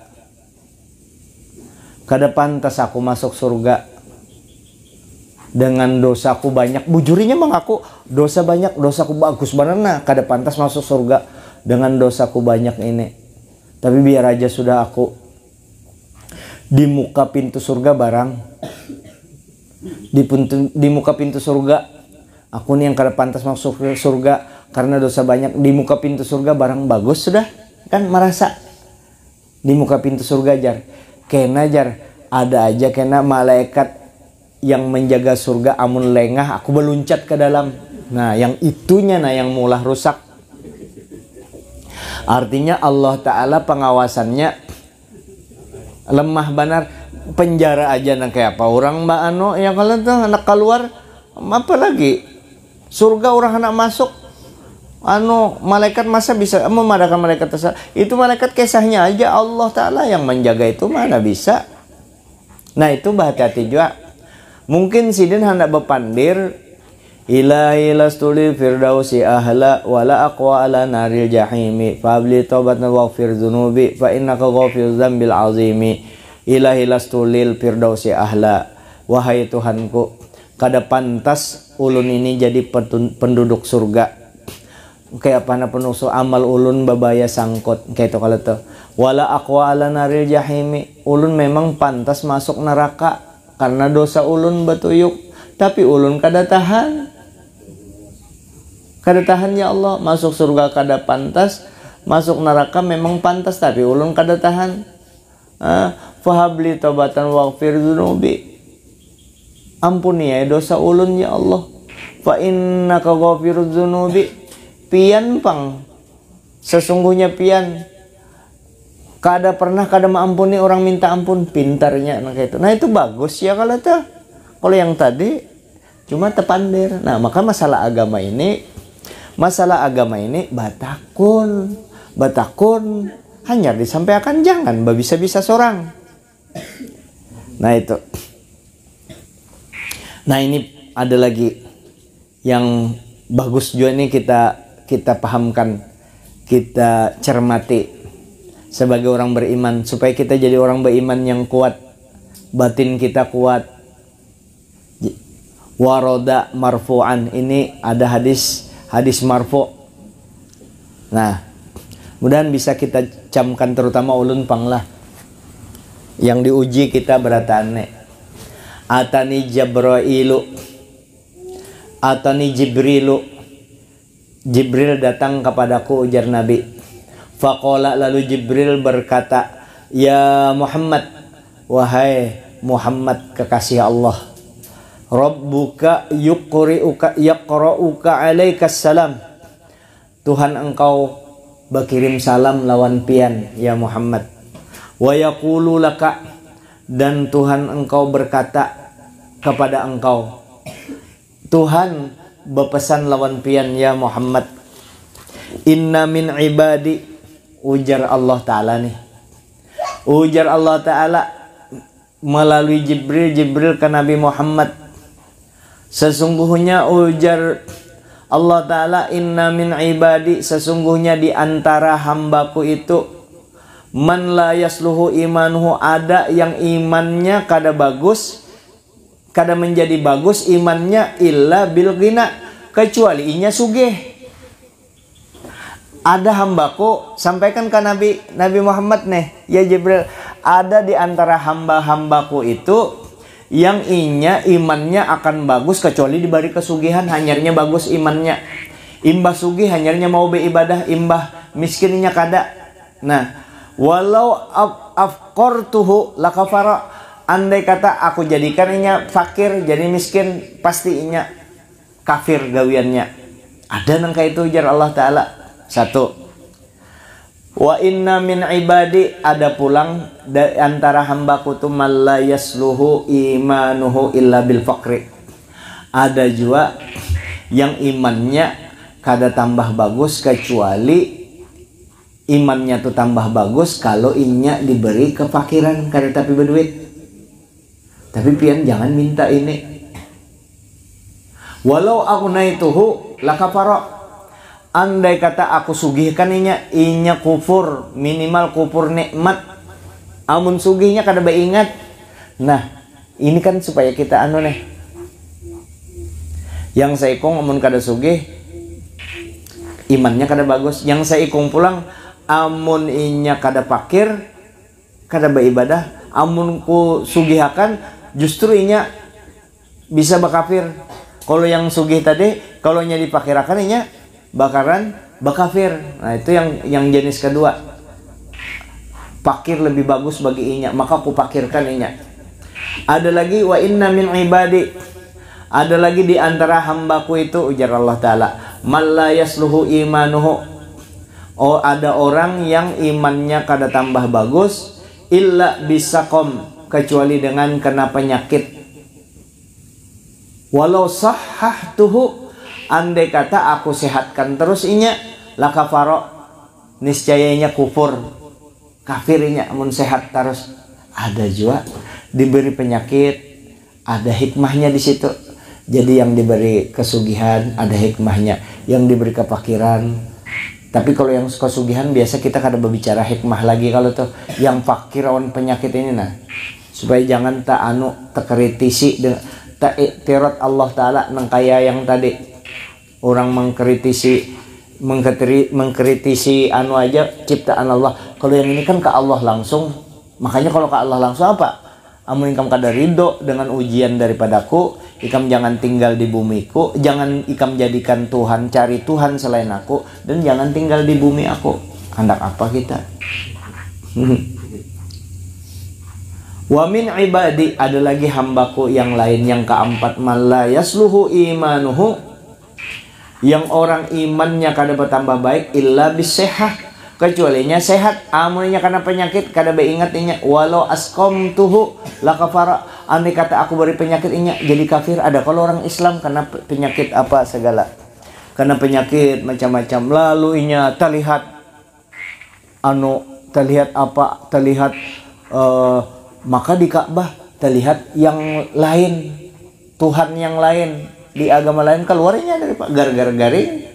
kada pantas aku masuk surga dengan dosaku banyak. Bujurinya mengaku dosa banyak, dosaku bagus benar, nah kada pantas masuk surga dengan dosaku banyak ini. Tapi biar aja sudah aku di muka pintu surga barang, di muka pintu surga aku nih yang kada pantas masuk surga karena dosa banyak. Di muka pintu surga barang bagus sudah kan, merasa di muka pintu surga jar kena jar ada aja kena malaikat yang menjaga surga, amun lengah aku beluncat ke dalam. Nah yang itunya nah yang mulah rusak. Artinya Allah Ta'ala pengawasannya lemah benar. Penjara aja nah kayak apa orang mbak ano ya, kalau tuh anak keluar apa lagi surga orang anak masuk, malaikat masa bisa memadakan malaikat tersebut? Itu malaikat kisahnya aja Allah Ta'ala yang menjaga, itu mana bisa. Nah itu hati-hati juga. Mungkin sidin hendak berpandir, ilahi lastuli firdausi ahla wala aqwa ala naril jahimi fabli taubatna waghfir dzunubi fa innaka ghafiruz dzambil azimi. Ilahi lastulil firdausi ahla, wahai Tuhanku, kada pantas ulun ini jadi penduduk surga. Kayak apa na penuh amal ulun babaya sangkut kayak itu kalau tuh. Wala aqwa ala naril jahimi, ulun memang pantas masuk neraka karena dosa ulun batuyuk, tapi ulun kada tahan ya Allah. Masuk surga kada pantas, masuk neraka memang pantas, tapi ulun kada tahan. Fahabli taubatan waghfir dzunubi, ampuni ya dosa ulun ya Allah. Fa innaka ghafirudz dzunubi, pian pang sesungguhnya pian kada pernah kada mengampuni orang minta ampun, pintarnya nah kayak itu. Nah itu bagus ya kalau tuh. Kalau yang tadi cuma tepandir. Nah maka masalah agama ini batakun hanya disampaikan, jangan bisa seorang. Nah itu. Nah ini ada lagi yang bagus juga nih kita pahamkan, kita cermati sebagai orang beriman, supaya kita jadi orang beriman yang kuat, batin kita kuat. Waroda marfu'an, ini ada hadis marfu'. Nah, mudahan bisa kita camkan, terutama ulun panglah yang diuji kita beratane. Atani Jibrilu, atani Jibrilu, Jibril datang kepadaku, ujar Nabi. Faqala, lalu Jibril berkata, ya Muhammad, wahai Muhammad kekasih Allah, Rabbuka yaqra'uka alaikas salam, Tuhan engkau berkirim salam lawan pian ya Muhammad. Wa yaqulu laka, dan Tuhan engkau berkata kepada engkau. Tuhan berpesan lawan pian ya Muhammad. Inna min ibadi, ujar Allah Ta'ala nih. Ujar Allah Ta'ala melalui Jibril ke Nabi Muhammad. Sesungguhnya ujar Allah Ta'ala, inna min ibadi, sesungguhnya di antara hambaku itu, man la yasluhu imanuhu, ada yang imannya kada bagus, kada menjadi bagus imannya, illa bil ghina, kecuali inya sugih. Ada hambaku, sampaikan ke Nabi Muhammad nih, ya Jibril, ada di antara hamba-hambaku itu yang inya imannya akan bagus kecuali diberi kesugihan, hanyarnya bagus imannya. Imbah sugih hanyarnya mau beribadah, imbah miskinnya kada. Nah, walau afqartuhu lakafara, andai kata aku jadikan inya fakir jadi miskin, pasti inya kafir gawiannya. Ada nangka itu, ujar Allah Ta'ala. Satu. Wa inna min ibadi, ada pulang dari antara hambaku tu man la yasluhu imanuhu illa bil faqri. Ada juga yang imannya kada tambah bagus kecuali imannya tu tambah bagus kalau inya diberi kefakiran, kada tapi berduit. Tapi pian jangan minta ini. Walau aku naituhu lakafara, andai kata aku sugihkan inya kufur, minimal kufur nikmat. Amun sugihnya kada beingat. Nah, ini kan supaya kita nih. Yang saikong amun kada sugih, imannya kada bagus. Yang saikong pulang, amun inya kada fakir, kada beribadah. Amun ku sugihakan, justru inya bisa bakafir. Kalau yang sugih tadi, kalau inya dipakirakan inya bakafir. Nah, itu yang jenis kedua. Fakir lebih bagus bagi inya, maka aku pakirkan inya. Ada lagi, wa inna min ibadi, ada lagi di antara hambaku itu, ujar Allah Ta'ala, man la yasluhu imanuhu, oh ada orang yang imannya kada tambah bagus, illa bisaqom, kecuali dengan kena penyakit. Walau sahhahtuhu, andai kata aku sehatkan terus inya, lakafaro, niscayanya kufur, kafirnya amun sehat terus. Ada juga diberi penyakit, ada hikmahnya di situ. Jadi yang diberi kesugihan ada hikmahnya, yang diberi kefakiran. Tapi kalau yang kesugihan biasa kita kada berbicara hikmah lagi. Kalau tuh yang fakir lawan penyakit ini, nah supaya jangan tak kritisi, tak iktirat Allah Ta'ala nang kaya yang tadi. Orang mengkritisi aja ciptaan Allah. Kalau yang ini kan ke Allah langsung. Makanya kalau ke Allah langsung apa? Amun ikam kada ridho dengan ujian daripadaku, ikam jangan tinggal di bumiku, jangan ikam jadikan Tuhan, cari Tuhan selain aku, dan jangan tinggal di bumi aku. Hendak apa kita? Wa min ibadi, ada lagi hambaku yang lain, yang keempat, man la yasluhu imanuhu, yang orang imannya kada bertambah baik, illa bisehah, kecualinya sehat. Amunnya karena penyakit kada beingatnya. Walau asqamtuhu lakafara, andai kata aku beri penyakit inya jadi kafir. Ada kalau orang Islam karena penyakit apa segala, karena penyakit macam-macam, lalu inya terlihat maka di Ka'bah terlihat yang lain, Tuhan yang lain, di agama lain keluarnya dari gara-gara garing,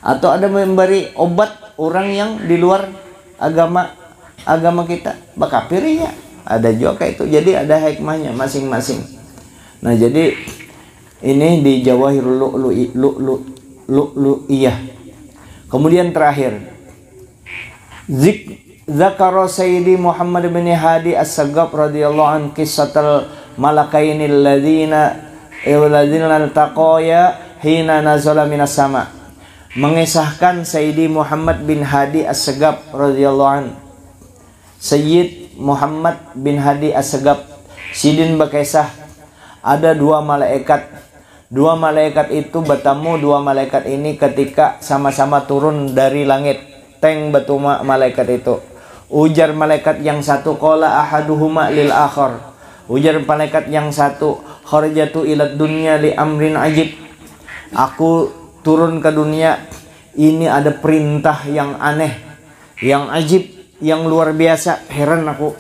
atau ada memberi obat orang yang di luar agama kita bakapirinya, ada juga kayak itu. Jadi ada hikmahnya masing-masing. Nah, jadi ini di Jawahirul Lu'lu'iyah. Kemudian terakhir, Zakara Sayyidi Muhammad bin Hadi As-Saggab radhiyallahu an qissatal malakaini alladzina taqaya hina nazala minas sama. Mengisahkan Sayyidi Muhammad bin Hadi As-Saggab radhiyallahu an. Sayyid Muhammad bin Hadi As-Saggab Sidin berkisah, ada dua malaikat. Dua malaikat itu bertemu, dua malaikat ini ketika sama-sama turun dari langit. Teng betuma malaikat itu. Ujar malaikat yang satu, qala ahaduhuma lil akhar. Ujar malaikat yang satu, kharajatu ila dunya li amrin ajib. Aku turun ke dunia, ini ada perintah yang aneh, yang ajib, yang luar biasa. Heran aku.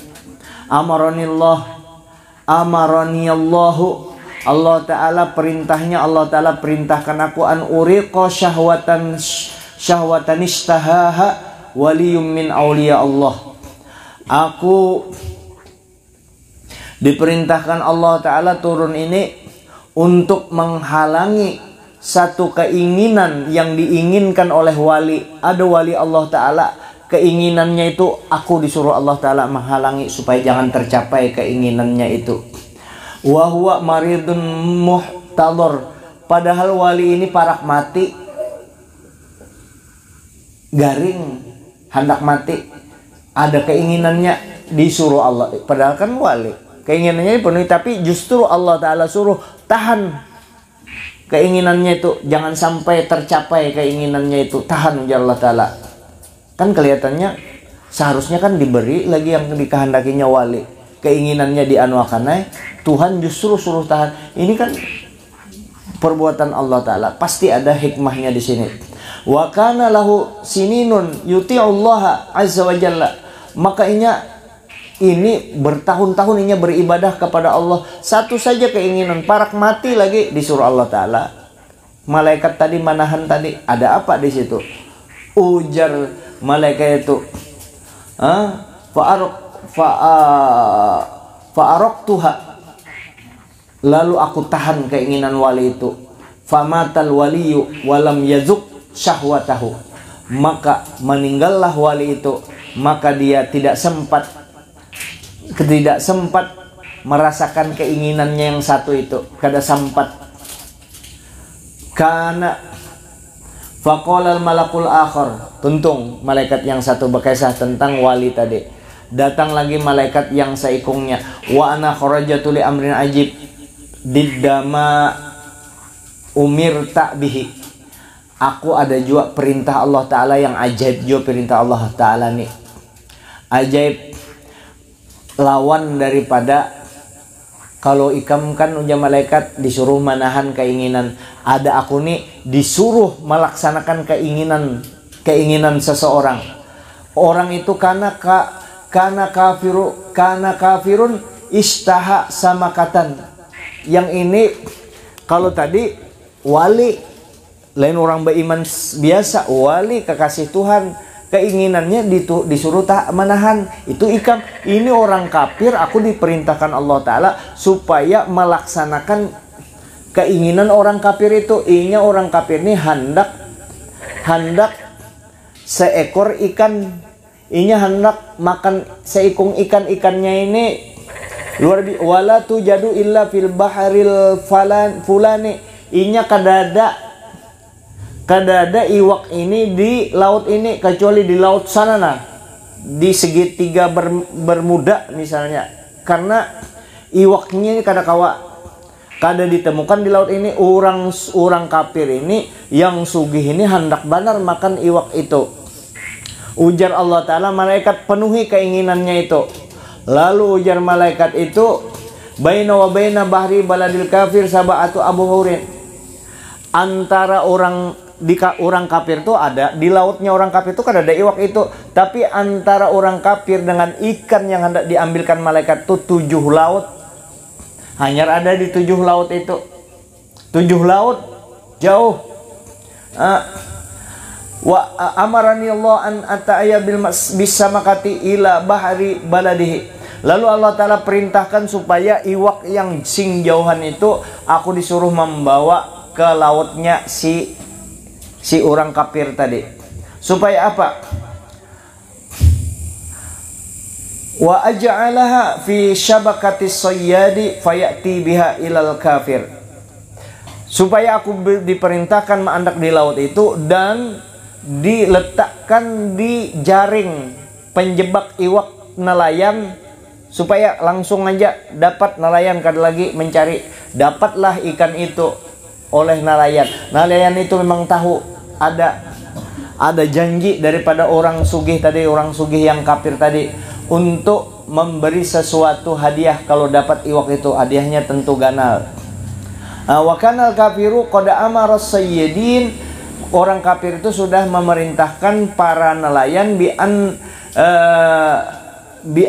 Amaraniyallahu, Allah Ta'ala perintahnya, Allah Ta'ala perintahkan aku an uriqa syahwatan ishtahaha waliyum min awliya Allah. Aku diperintahkan Allah Ta'ala turun ini untuk menghalangi satu keinginan yang diinginkan oleh wali. Ada wali Allah Ta'ala, keinginannya itu aku disuruh Allah Ta'ala menghalangi supaya jangan tercapai keinginannya itu. Wa huwa maridun muhtadhar, padahal wali ini parak mati, garing, hendak mati. Ada keinginannya disuruh Allah, padahal kan wali keinginannya dipenuhi, tapi justru Allah Ta'ala suruh tahan keinginannya itu, jangan sampai tercapai keinginannya itu, tahan ujar Allah Ta'ala. Kan kelihatannya seharusnya kan diberi lagi yang dikehendakinya wali, keinginannya dianuakan, Tuhan justru suruh tahan. Ini kan perbuatan Allah Ta'ala, pasti ada hikmahnya di sini. Wa kana lahu sininun yuti'ullaha azza wa jalla, maka ini bertahun-tahun ini beribadah kepada Allah. Satu saja keinginan, parak mati lagi disuruh Allah Ta'ala. Malaikat tadi manahan tadi, ada apa di situ? Ujar malaikat itu, fa'arok tuha, lalu aku tahan keinginan wali itu. Famatal waliyu walam yazuk syahwatahu, maka meninggallah wali itu, maka dia tidak sempat merasakan keinginannya yang satu itu, kada sempat. Karena faqala malakul akhar, tuntung malaikat yang satu berkisah tentang wali tadi. Datang lagi malaikat yang seikungnya, wa ana kharajatu li amrin ajib diddama umirta bihi. Aku ada juga perintah Allah Ta'ala yang ajaib juga, perintah Allah Ta'ala nih ajaib, lawan daripada kalau ikam kan ujar malaikat disuruh menahan keinginan. Ada aku nih disuruh melaksanakan keinginan seseorang. Orang itu karena kafirun istaha samakatan. Yang ini kalau tadi wali lain orang beriman biasa, wali kekasih Tuhan, keinginannya disuruh tak menahan, itu ikam. Ini orang kafir, aku diperintahkan Allah Ta'ala supaya melaksanakan keinginan orang kafir itu. Inya orang kafir ini hendak seekor ikan, inya hendak makan seikung ikannya ini luar biasa. Wala tujadu illa fil baharil fulani, inya kadada iwak ini di laut ini kecuali di laut sana, di segitiga Bermuda misalnya, karena iwaknya ini kada ditemukan di laut ini. Orang kafir ini yang sugih ini hendak benar makan iwak itu. Ujar Allah Ta'ala, malaikat penuhi keinginannya itu. Lalu ujar malaikat itu, baina wa baina bahri baladil kafir sab'atu abhurin, antara orang kafir itu ada di lautnya orang kafir itu kan ada iwak itu, tapi antara orang kafir dengan ikan yang hendak diambilkan malaikat itu 7 laut, hanya ada di 7 laut itu. 7 laut jauh. Wa amarani Allah an ata'aya bisa makati ila bahari baladihi. Lalu Allah Ta'ala perintahkan supaya iwak yang sing jauhan itu aku disuruh membawa ke lautnya si orang kafir tadi. Supaya apa? Wa aj'alaha fi syabakati sayyadi fayati biha ilal kafir. Supaya aku diperintahkan menandak di laut itu dan diletakkan di jaring penjebak iwak nelayan, supaya langsung aja dapat nelayan kada lagi mencari. Dapatlah ikan itu oleh nelayan. Nelayan itu memang tahu ada janji daripada orang sugih tadi, orang sugih yang kafir tadi, untuk memberi sesuatu hadiah kalau dapat iwak itu. Hadiahnya tentu ganal. Wa kanal kafiru qad amara sayyidin. Orang kafir itu sudah memerintahkan para nelayan bi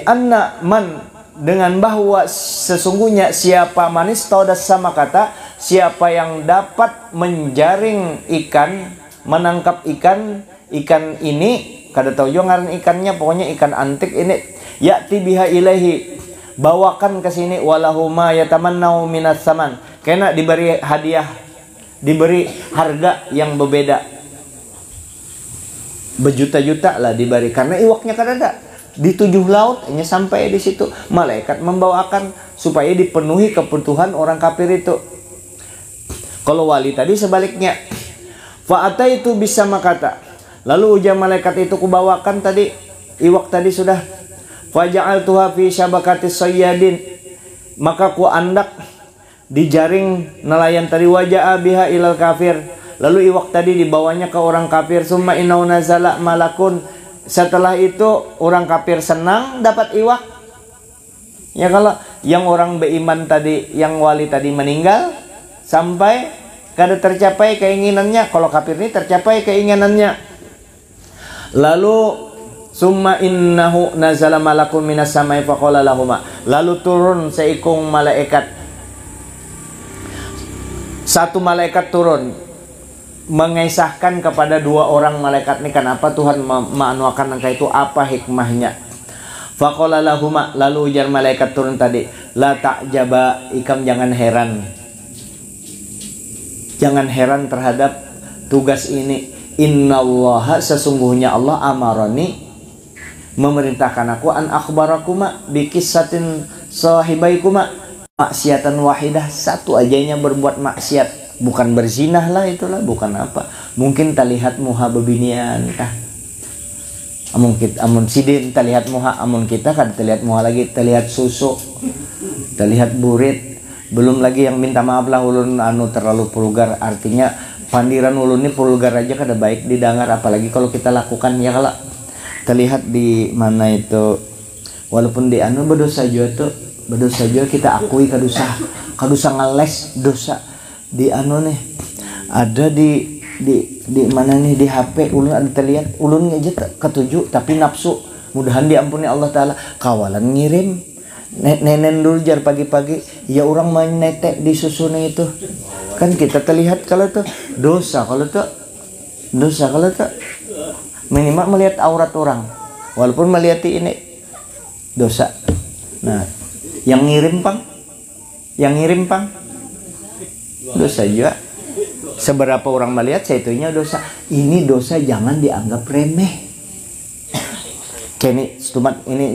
anna man, dengan bahwa sesungguhnya siapa manis taudas sama kata, siapa yang dapat menjaring ikan, menangkap ikan ini, kada tahu juga ngaran ikannya, pokoknya ikan antik ini, ya'ti biha ilaihi, bawakan ke sini, walahuma yatamannau minas saman, kena diberi hadiah, diberi harga yang berbeda, berjuta-juta lah diberi, karena iwaknya kada ada. Di 7 laut hanya sampai di situ, malaikat membawakan supaya dipenuhi kebutuhan orang kafir itu. Kalau wali tadi sebaliknya, fa'ata itu bisa makata, lalu ujar malaikat itu kubawakan tadi iwak tadi sudah, faja'altuha fi syabakatis sayyadin, maka ku andak di jaring nelayan tadi, waja'a biha ilal kafir, lalu iwak tadi dibawanya ke orang kafir, summa inau nazala malakun, setelah itu orang kafir senang dapat iwak. Ya kalau yang orang beriman tadi, yang wali tadi meninggal sampai kada tercapai keinginannya, kalau kafir ini tercapai keinginannya. Lalu summa innahu nazala malakun minas samai faqala lahuma, lalu turun seikung malaikat, satu malaikat turun mengisahkan kepada 2 orang malaikat ini, kenapa Tuhan menganuakan angka itu, apa hikmahnya. Faqala lahuma, lalu ujar malaikat turun tadi, la ta'jaba, ikam jangan heran, jangan heran terhadap tugas ini. Innallaha, sesungguhnya Allah, amarani, memerintahkan aku, an akhbarakuma bikissatin sahibaikuma, maksiatan wahidah, satu ajanya berbuat maksiat, bukan berzinah lah, itulah bukan apa, mungkin terlihat muha bebinian kah, amun sidin terlihat muha, amun kita kan terlihat muha lagi, terlihat susu, terlihat burit, belum lagi yang minta maaf lah ulun terlalu vulgar, artinya pandiran ulun ini vulgar aja kada baik didengar, apalagi kalau kita lakukan. Ya kalau terlihat di mana itu, walaupun di berdosa juga kita akui kadusa ngales dosa. Di nih ada di mana nih, di HP ulun ada terlihat, ulun aja ketujuh tapi nafsu, mudahan diampuni Allah Ta'ala. Kawalan ngirim nenen dulu jar pagi-pagi, ya orang main netek di susunya itu kan, kita terlihat kalau tuh dosa, kalau tuh minimal melihat aurat orang, walaupun melihat ini dosa. Nah yang ngirim pang dosa juga. Seberapa orang melihat, seitunya dosa. Ini dosa jangan dianggap remeh. Ini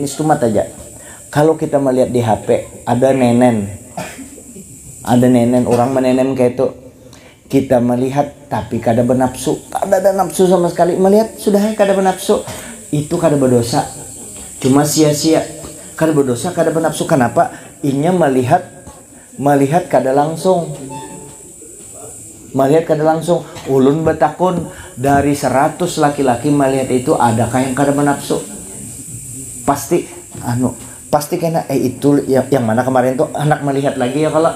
stumat aja. Kalau kita melihat di HP ada nenen orang menenem kayak itu, kita melihat tapi kada bernafsu, kada ada nafsu sama sekali, melihat sudah kada bernafsu, itu kada berdosa, cuma sia-sia. Kada berdosa, kada bernafsu. Kenapa? Inya melihat kada langsung. Ulun betakun, dari 100 laki-laki melihat itu, adakah yang kada bernafsu? Pasti kena itu yang mana kemarin tuh anak melihat lagi ya kalau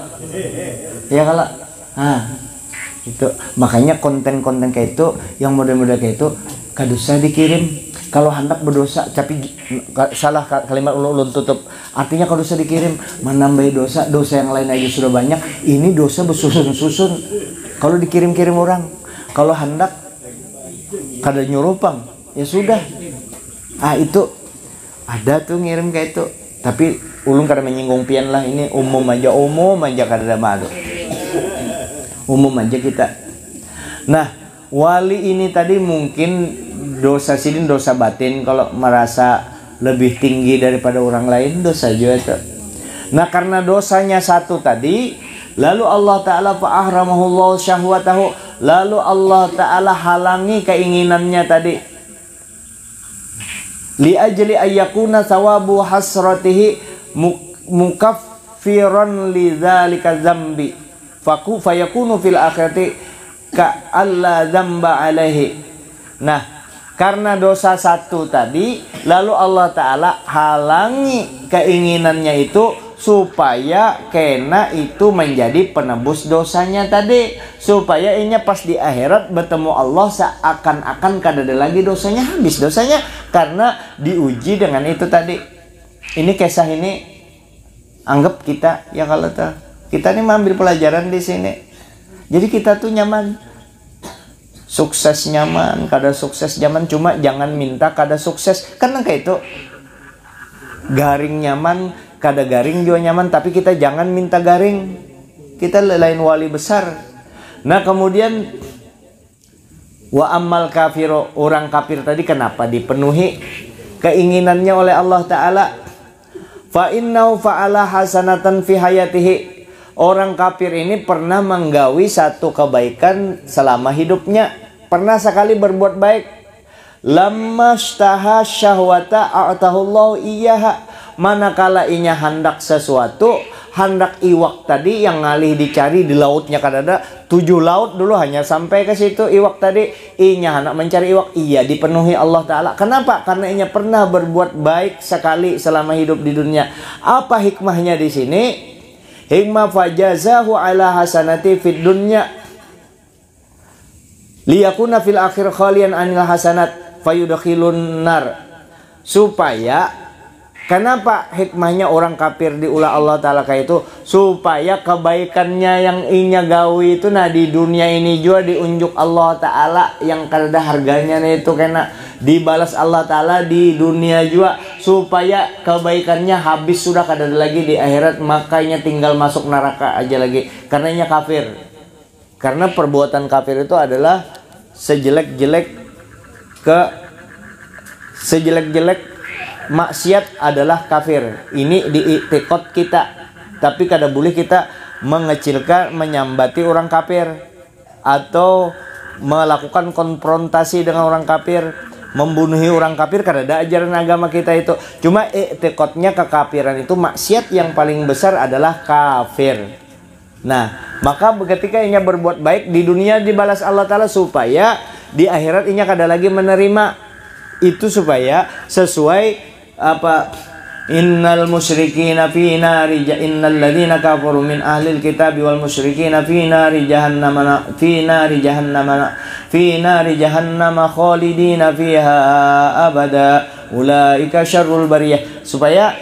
itu. Makanya konten-konten kayak itu, yang model-model kayak itu, kada usah dikirim. kalau hendak berdosa tapi salah kalimat ulun tutup. Artinya kalau dosa dikirim menambah dosa yang lain aja sudah banyak, ini dosa bersusun-susun kalau dikirim-kirim orang. Kalau hendak kada nyurupang ya sudah. Itu ada tuh ngirim kayak itu. Tapi ulun kada menyinggung pian lah, ini umum aja kada malu. Umum aja kita. Nah, wali ini tadi mungkin dosa sidin dosa batin, kalau merasa lebih tinggi daripada orang lain dosa juga itu. Nah, karena dosanya satu tadi, lalu Allah Ta'ala fa'ahramahullahu syahwatahu, lalu Allah Ta'ala halangi keinginannya tadi. Li ajli ayyakuna thawabu hasratihi mukaffiran lidzalika dzambi fayakunu fil akhirati ka alla dzamba alaihi. Nah, karena dosa satu tadi, lalu Allah Ta'ala halangi keinginannya itu supaya kena itu menjadi penebus dosanya tadi, supaya ini pas di akhirat bertemu Allah seakan-akan kada ada lagi dosanya, habis dosanya karena diuji dengan itu tadi. Ini kisah ini anggap kita ya, kalau kita ini mengambil pelajaran di sini. Jadi kita tuh nyaman, sukses nyaman, kada sukses nyaman, cuma jangan minta kada sukses. Karena kayak itu garing nyaman, kada garing juga nyaman, tapi kita jangan minta garing. Kita lain wali besar. Nah, kemudian wa ammal kafiru, orang kafir tadi kenapa dipenuhi keinginannya oleh Allah Ta'ala? Fa innahu fa'ala hasanatan fi hayatihi. Orang kafir ini pernah menggawi satu kebaikan selama hidupnya, pernah sekali berbuat baik. Lamma shtaha syahwata a'tahullahu iyyaha, manakala inya hendak sesuatu, hendak iwak tadi yang ngalih dicari di lautnya kada ada, 7 laut dulu hanya sampai ke situ iwak tadi, inya hendak mencari iwak, iya dipenuhi Allah Ta'ala. Kenapa? Karena inya pernah berbuat baik sekali selama hidup di dunia. Apa hikmahnya di sini? Hikmah fajazahu ala hasanati fid dunya liyakuna fil akhir khalian anil hasanat fayudkhilun nar. Supaya kenapa hikmahnya orang kafir diulah Allah Ta'ala kayak itu? Supaya kebaikannya yang inya gawi itu nah di dunia ini juga diunjuk Allah Ta'ala yang kada harganya nih itu, kena dibalas Allah Ta'ala di dunia juga, supaya kebaikannya habis sudah kada ada lagi di akhirat, makanya tinggal masuk neraka aja lagi karena inya kafir. Karena perbuatan kafir itu adalah sejelek-jelek maksiat adalah kafir. Ini di i'tiqad kita. Tapi kada boleh kita mengecilkan, menyambati orang kafir atau melakukan konfrontasi dengan orang kafir, membunuhi orang kafir. Kada ada ajaran agama kita itu. Cuma i'tiqadnya kekafiran itu maksiat yang paling besar adalah kafir. Nah, maka ketika inya berbuat baik di dunia dibalas Allah Ta'ala, supaya di akhirat inya kada lagi menerima itu, supaya sesuai apa, innal musyrikina fi nari, innal ladzina kafaru min ahlil kitabi wal musyrikina fi nari jahannam khalidina fiha abada ulaika syarrul bariyah, supaya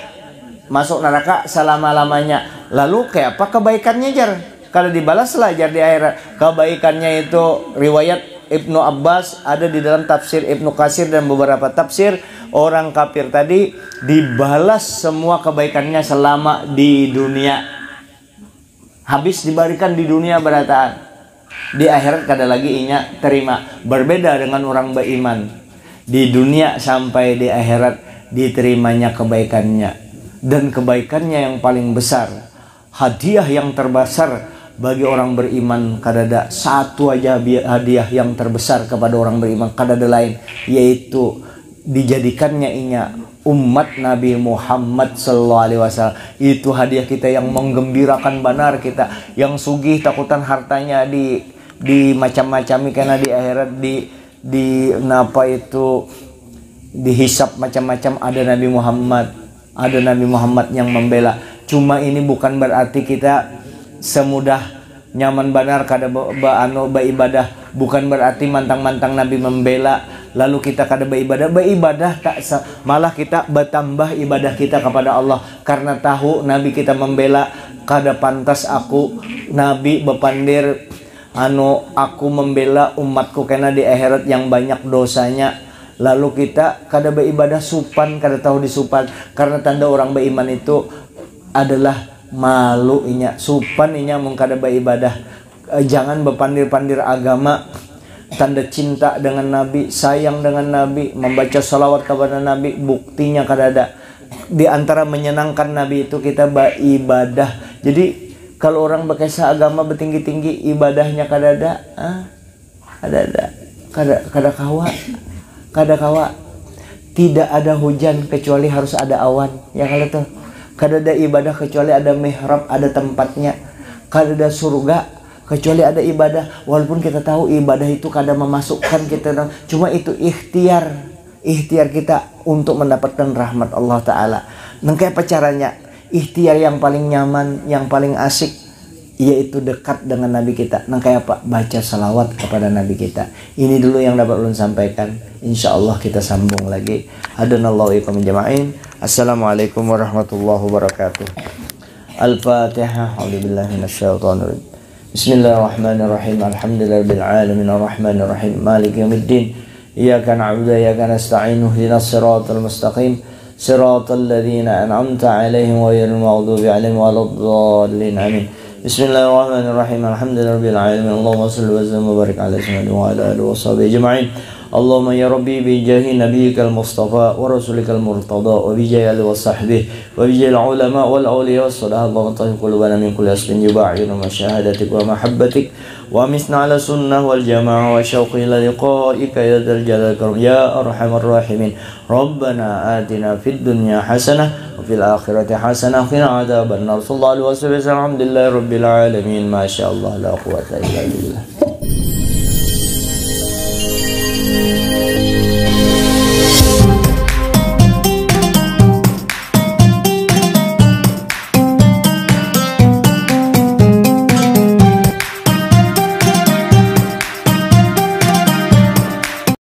masuk neraka selama-lamanya. Lalu kayak apa kebaikannya jar? Kalau dibalas lah jar di akhirat. Kebaikannya itu riwayat Ibnu Abbas ada di dalam tafsir Ibnu Katsir dan beberapa tafsir, orang kafir tadi dibalas semua kebaikannya selama di dunia. Habis diberikan di dunia berataan. Di akhirat kada lagi inya terima. Berbeda dengan orang beriman. Di dunia sampai di akhirat diterimanya kebaikannya. Dan kebaikannya yang paling besar, hadiah yang terbesar bagi orang beriman, kada ada satu aja hadiah yang terbesar kepada orang beriman, kada ada lain, yaitu dijadikannya inya umat Nabi Muhammad sallallahu alaihi wasallam. Itu hadiah kita yang menggembirakan benar kita, yang sugih takutan hartanya di macam-macam karena di akhirat di napa itu dihisap macam-macam, ada Nabi Muhammad. Ada Nabi Muhammad yang membela. Cuma ini bukan berarti kita semudah nyaman benar kada beribadah. Bukan berarti mantang-mantang Nabi membela. lalu kita kada beribadah malah kita bertambah ibadah kita kepada Allah karena tahu Nabi kita membela kada pantas aku Nabi bepandir aku membela umatku karena di akhirat yang banyak dosanya. Lalu kita kada beribadah supan, kada tahu disupan. Karena tanda orang beriman itu adalah malu inya. Supan inya mung kada beribadah. Jangan berpandir-pandir agama. Tanda cinta dengan Nabi, sayang dengan Nabi, membaca salawat kepada Nabi, buktinya kada ada. Di antara menyenangkan Nabi itu kita beribadah. Jadi kalau orang berkisah agama bertinggi-tinggi, ibadahnya kada ada, kada kawa. Tidak ada hujan kecuali harus ada awan. Ya kalau tuh, kada ada ibadah kecuali ada mihrab, ada tempatnya. Kada ada surga kecuali ada ibadah. Walaupun kita tahu ibadah itu kada memasukkan kita, cuma itu ikhtiar kita untuk mendapatkan rahmat Allah Ta'ala. Nah, kayak apa caranya? Ikhtiar yang paling nyaman, yang paling asik, yaitu dekat dengan Nabi kita. Nah, kayak apa? Baca salawat kepada Nabi kita. Ini dulu yang dapat ulun sampaikan. Insya Allah kita sambung lagi. Hadanallahu ikum jama'in. Assalamualaikum warahmatullahi wabarakatuh. Al-Fatihah. A'udzubillahi minasyaitonir rajim. Bismillahirrahmanirrahim. Alhamdulillahirabbil alamin arrahmanir rahim maliki yaumiddin. Iyyaka na'budu wa iyyaka nasta'in. Ihdinas siratal mustaqim. Siratal ladzina an'amta 'alaihim ghairil maghdubi 'alaihim waladdallin. Amin. Bismillahirrahmanirrahim. Alhamdulillahirabbil alamin. Allahumma shalli wa sallim wa barik ala sayyidina wa ala alihi washabihi ajma'in. Allahumma ya rabbi bi jahi nabiyyikal mustafa wa rasulikal murtada wa bi jahi alihi wa sahbihi wa bi jahi ulama wal awliya was salaha Allahumma tahhir qulubana min kulli asbin yubayyinu ma syahadatik wa mahabbatik wa misna ala sunnah wal jamaah wa syauqi ila liqa'ika ya dzal jalali karam ya arhamar rahimin. Rabbana atina fid dunya hasanah wa fil akhirati hasanah wa qina adzabannar. Sallallahu alaihi wasallam. Alhamdulillahirabbil alamin. Masyaallah la quwwata illa billah.